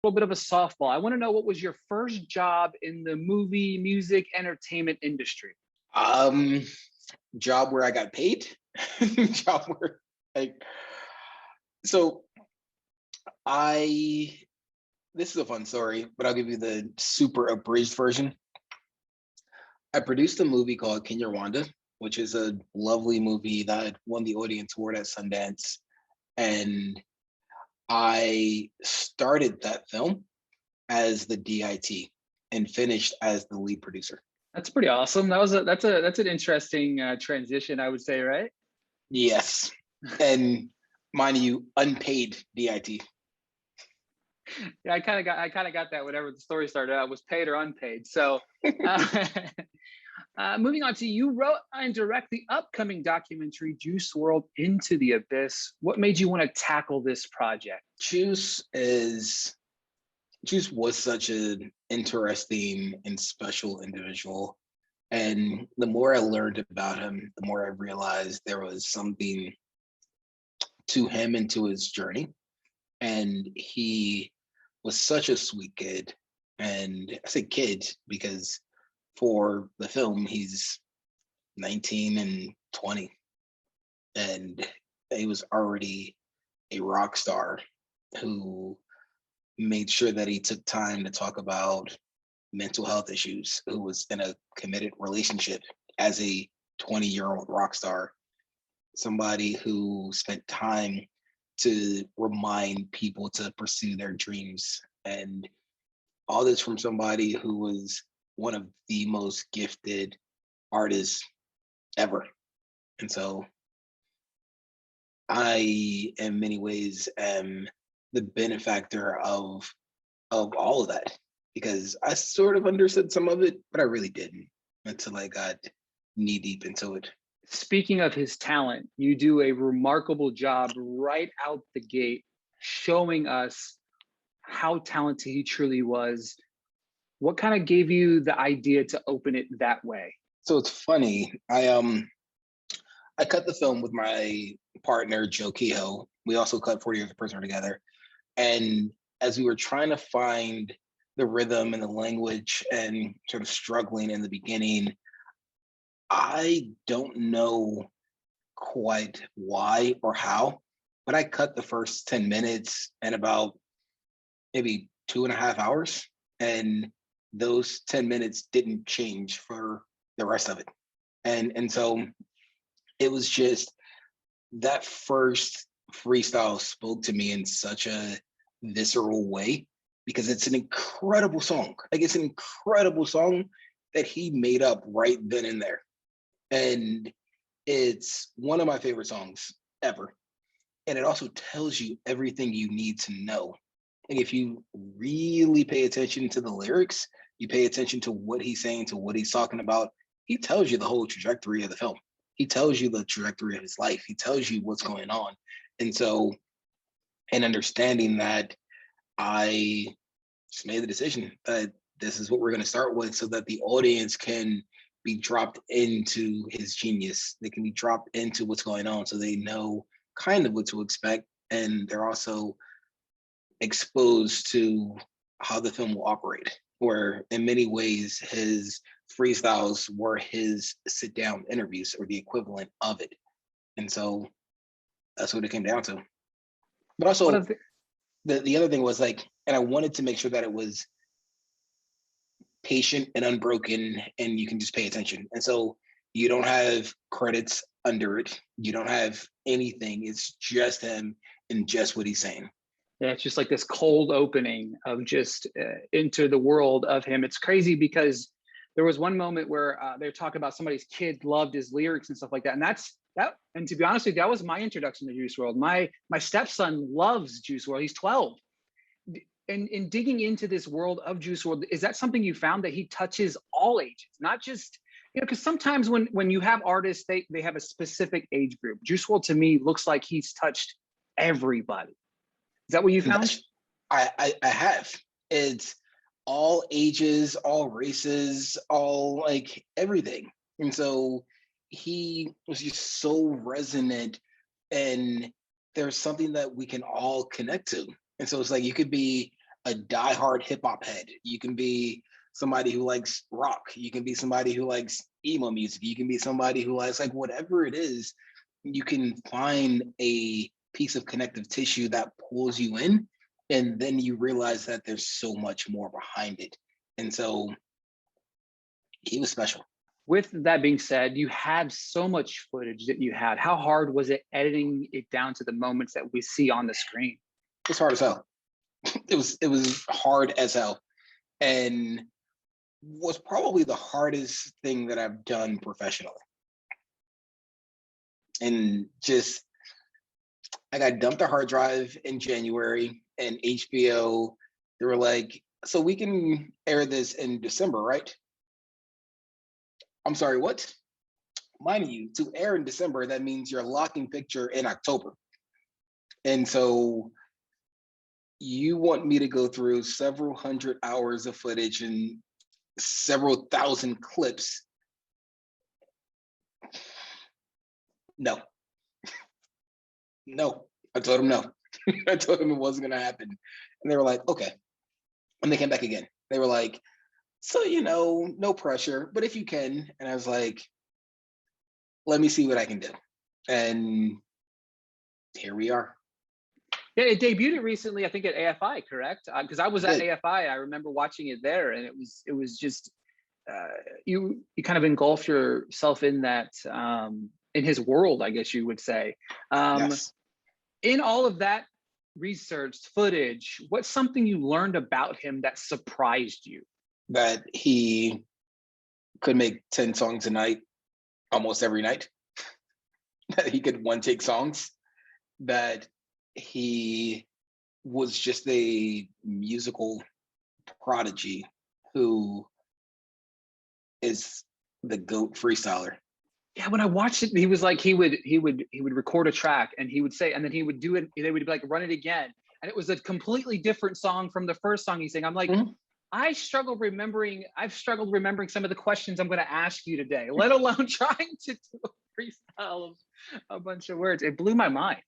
little bit of a softball. I want to know, what was your first job in the movie, music, entertainment industry? Um, Job where I got paid. Job where like so I this is a fun story, but I'll give you the super abridged version. I produced a movie called Kinyarwanda, which is a lovely movie that won the audience award at Sundance. And I started that film as the DIT and finished as the lead producer. That's pretty awesome. That's an interesting transition, I would say, right? Yes. And mind you, unpaid DIT. Yeah, I kind of got that. Whatever the story started out, was paid or unpaid. So, uh, moving on to, you wrote and direct the upcoming documentary Juice Wrld Into the Abyss. What made you want to tackle this project? Juice was such an interesting and special individual. And the more I learned about him, the more I realized there was something to him and to his journey. And he was such a sweet kid. And I say kid because for the film, he's 19 and 20. And he was already a rock star who made sure that he took time to talk about mental health issues, who was in a committed relationship as a 20-year-old rock star, somebody who spent time to remind people to pursue their dreams. And all this from somebody who was one of the most gifted artists ever. And so I, in many ways, am the benefactor of all of that, because I sort of understood some of it, but I really didn't until I got knee deep into it. Speaking of his talent, you do a remarkable job right out the gate, showing us how talented he truly was. What kind of gave you the idea to open it that way? So it's funny. I cut the film with my partner Joe Kehoe. We also cut 40 Years of Prisoner together. And as we were trying to find the rhythm and the language and sort of struggling in the beginning, I don't know quite why or how, but I cut the first 10 minutes in about maybe 2.5 hours. And those 10 minutes didn't change for the rest of it. And so it was just that first freestyle spoke to me in such a visceral way, because it's an incredible song. Like, it's an incredible song that he made up right then and there. And it's one of my favorite songs ever. And it also tells you everything you need to know. And if you really pay attention to the lyrics, you pay attention to what he's saying, to what he's talking about, he tells you the whole trajectory of the film. He tells you the trajectory of his life. He tells you what's going on. And so, in understanding that, I just made the decision that this is what we're going to start with, so that the audience can be dropped into his genius. They can be dropped into what's going on, so they know kind of what to expect. And they're also exposed to how the film will operate, where in many ways his freestyles were his sit down interviews, or the equivalent of it. And so that's what it came down to. But also, the other thing was, like, and I wanted to make sure that it was patient and unbroken, and you can just pay attention. And so you don't have credits under it. You don't have anything. It's just him and just what he's saying. Yeah, it's just like this cold opening of just into the world of him. It's crazy because there was one moment where they're talking about somebody's kid loved his lyrics and stuff like that. And that's that. And to be honest with you, that was my introduction to Juice Wrld. My stepson loves Juice Wrld. He's 12. And in digging into this world of Juice Wrld, is that something you found, that he touches all ages, not just, because sometimes when you have artists, they have a specific age group. Juice Wrld, to me, looks like he's touched everybody. Is that what you found? I have. It's all ages, all races, all, like, everything. And so he was just so resonant, and there's something that we can all connect to. And so it's like, you could be a diehard hip hop head. You can be somebody who likes rock. You can be somebody who likes emo music. You can be somebody who likes like whatever it is. You can find a piece of connective tissue that pulls you in, and then you realize that there's so much more behind it. And so he was special. With that being said, you had so much footage that you had. How hard was it editing it down to the moments that we see on the screen? It's hard as hell. It was hard as hell, and was probably the hardest thing that I've done professionally. And just, I got dumped a hard drive in January, and HBO, they were like, so we can air this in December, right? I'm sorry, what? Mind you, to air in December, that means you're locking picture in October. And so you want me to go through several hundred hours of footage and several thousand clips? No. No. I told them no. I told them it wasn't going to happen. And they were like, okay. And they came back again. They were like, so, no pressure, but if you can. And I was like, let me see what I can do. And here we are. Yeah, it debuted recently, I think at AFI, correct? Because I was at AFI. I remember watching it there, and it was just you kind of engulfed yourself in that in his world, I guess you would say. Yes. In all of that researched footage, what's something you learned about him that surprised you? That he could make 10 songs a night, almost every night. That he could one take songs. That he was just a musical prodigy who is the GOAT freestyler. Yeah, when I watched it, he was like, he would record a track and he would say, and then he would do it, they would be like, run it again. And it was a completely different song from the first song he sang. I'm like, I've struggled remembering some of the questions I'm going to ask you today, let alone trying to do a freestyle of a bunch of words. It blew my mind.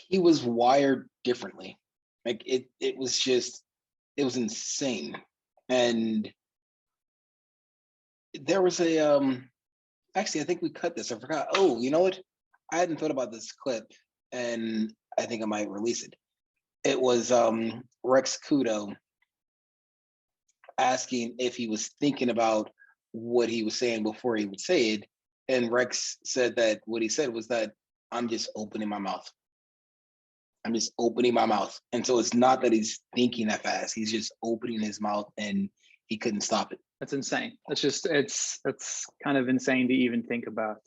He was wired differently. Like it was insane. And there was a actually, I think we cut this. I forgot. Oh, you know what? I hadn't thought about this clip, and I think I might release it. It was Rex Kudo asking if he was thinking about what he was saying before he would say it. And Rex said that what he said was that I'm just opening my mouth. I'm just opening my mouth. And so it's not that he's thinking that fast. He's just opening his mouth and he couldn't stop it. That's insane. It's kind of insane to even think about.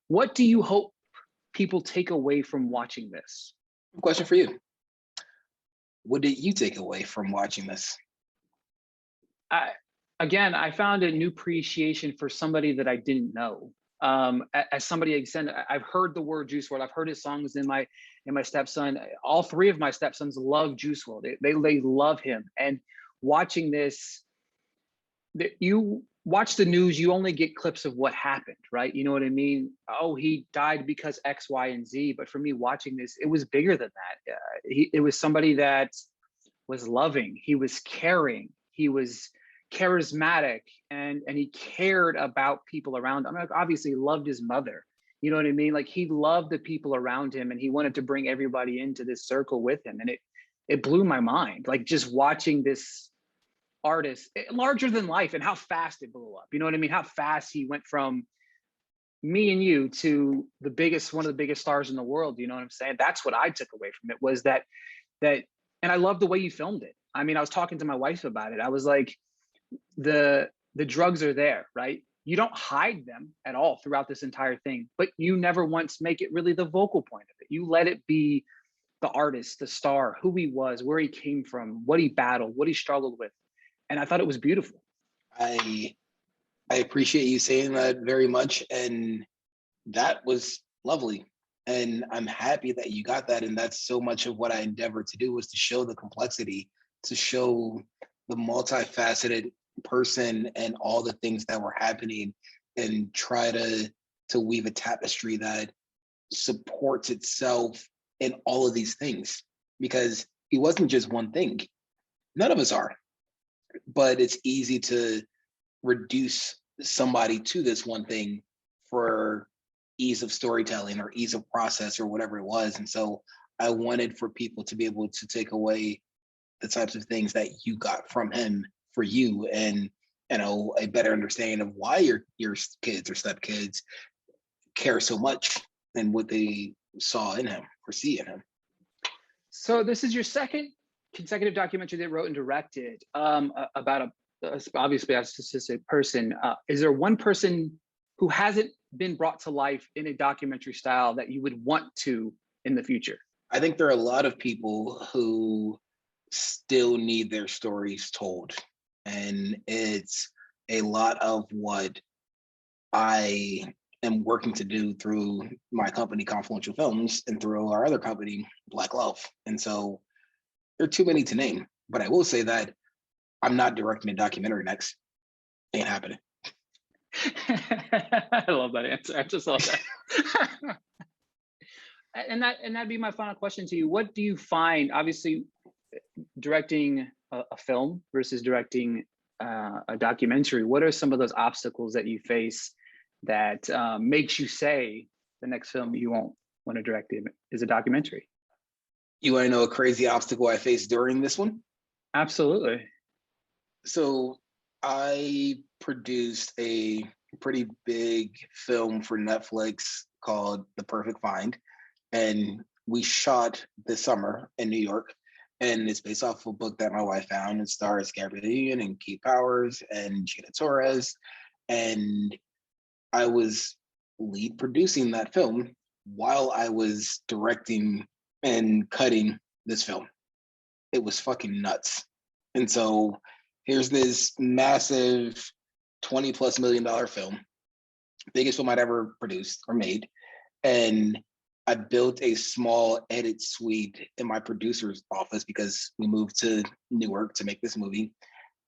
What do you hope people take away from watching this? Question for you. What did you take away from watching this? I found a new appreciation for somebody that I didn't know. As somebody, again, I've heard the word Juice Wrld. I've heard his songs in my stepson. All three of my stepsons love Juice Wrld. They love him. And watching this, you watch the news, you only get clips of what happened, right? You know what I mean? Oh, he died because X, Y, and Z. But for me, watching this, it was bigger than that. It was somebody that was loving. He was caring. He was charismatic, and he cared about people around him. I mean, obviously, he loved his mother. You know what I mean? Like, he loved the people around him, and he wanted to bring everybody into this circle with him. And it blew my mind. Like, just watching this artist, larger than life, and how fast it blew up. You know what I mean? How fast he went from me and you to one of the biggest stars in the world. You know what I'm saying? That's what I took away from it, was that, and I love the way you filmed it. I mean, I was talking to my wife about it. I was like, the drugs are there, right? You don't hide them at all throughout this entire thing, but you never once make it really the vocal point of it. You let it be the artist, the star, who he was, where he came from, what he battled, what he struggled with. And I thought it was beautiful. I appreciate you saying that very much. And that was lovely. And I'm happy that you got that. And that's so much of what I endeavored to do, was to show the complexity, to show the multifaceted person and all the things that were happening, and try to weave a tapestry that supports itself in all of these things. Because he wasn't just one thing. None of us are, but it's easy to reduce somebody to this one thing for ease of storytelling or ease of process or whatever it was. And so I wanted for people to be able to take away the types of things that you got from him for you, and a better understanding of why your kids or stepkids care so much and what they saw in him or see in him. So this is your second consecutive documentary that wrote and directed about obviously a statistic person. Is there one person who hasn't been brought to life in a documentary style that you would want to in the future? I think there are a lot of people who still need their stories told. And it's a lot of what I am working to do through my company, Confluential Films, and through our other company, Black Love. And so there are too many to name, but I will say that I'm not directing a documentary next. Ain't happening. I love that answer. I just love that. and that'd be my final question to you. What do you find, obviously, directing a film versus directing a documentary? What are some of those obstacles that you face that makes you say the next film you won't want to direct is a documentary? You want to know a crazy obstacle I faced during this one? Absolutely. So I produced a pretty big film for Netflix called The Perfect Find, and we shot this summer in New York. And it's based off of a book that my wife found. It stars Gabrielle Union and Keith Powers and Gina Torres. And I was lead producing that film while I was directing and cutting this film. It was fucking nuts. And so here's this massive $20+ million film, biggest film I'd ever produced or made. And I built a small edit suite in my producer's office because we moved to Newark to make this movie.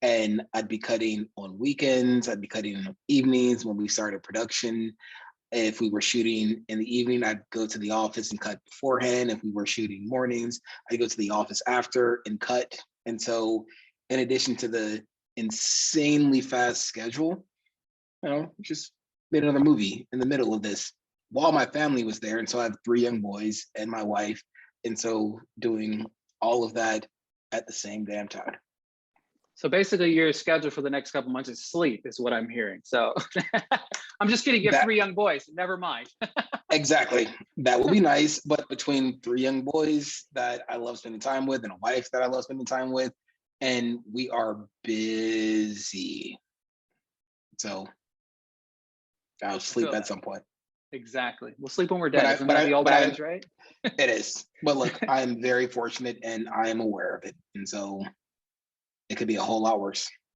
And I'd be cutting on weekends, I'd be cutting in the evenings when we started production. If we were shooting in the evening, I'd go to the office and cut beforehand. If we were shooting mornings, I'd go to the office after and cut. And so in addition to the insanely fast schedule, just made another movie in the middle of this while my family was there. And so I have 3 young boys and my wife. And so doing all of that at the same damn time. So basically your schedule for the next couple months is sleep is what I'm hearing. So I'm just kidding, you have 3 young boys, never mind. Exactly, that would be nice. But between 3 young boys that I love spending time with and a wife that I love spending time with, and we are busy. So I'll sleep at some point. Exactly. We'll sleep when we're dead. Isn't that the old adage, right? It is. But look, I am very fortunate and I am aware of it. And so it could be a whole lot worse.